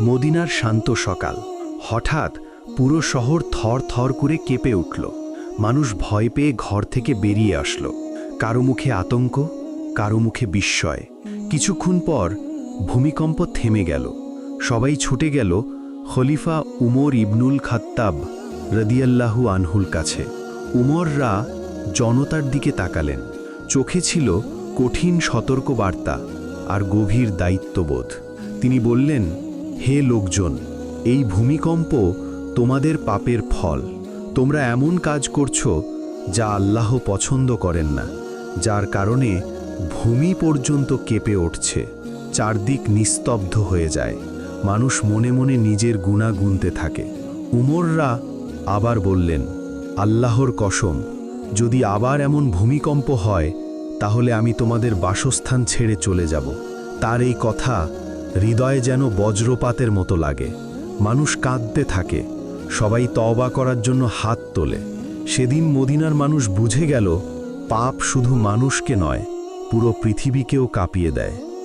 মদিনার শান্ত সকাল। হঠাৎ পুরো শহর থর থর করে কেঁপে উঠল। মানুষ ভয় পেয়ে ঘর থেকে বেরিয়ে আসলো। কারো মুখে আতঙ্ক, কারো মুখে বিস্ময়। কিছুক্ষণ পর ভূমিকম্প থেমে গেল। সবাই ছুটে গেল খলিফা উমর ইবনুল খাত্তাব রাদিয়াল্লাহু আনহুর কাছে। উমররা জনতার দিকে তাকালেন। চোখে ছিল কঠিন সতর্কবার্তা আর গভীর দায়িত্ববোধ। তিনি বললেন, হে লোকজন, এই ভূমিকম্প তোমাদের পাপের ফল। তোমরা এমন কাজ করছো যা আল্লাহ পছন্দ করেন না, যার কারণে ভূমি পর্যন্ত কেঁপে উঠছে। চারদিক নিস্তব্ধ হয়ে যায়। মানুষ মনে মনে নিজের গুনাহ গুনতে থাকে। উমররা আবার বললেন, আল্লাহর কসম, যদি আবার এমন ভূমিকম্প হয় তাহলে আমি তোমাদের বাসস্থান ছেড়ে চলে যাব। তার এই কথা হৃদয়ে যেন বজ্রপাতের মতো লাগে। মানুষ কাঁদতে থাকে। সবাই তওবা করার জন্য হাত তোলে। সেদিন মদিনার মানুষ বুঝে গেল, পাপ শুধু মানুষকে নয়, পুরো পৃথিবীকেও কাঁপিয়ে দেয়।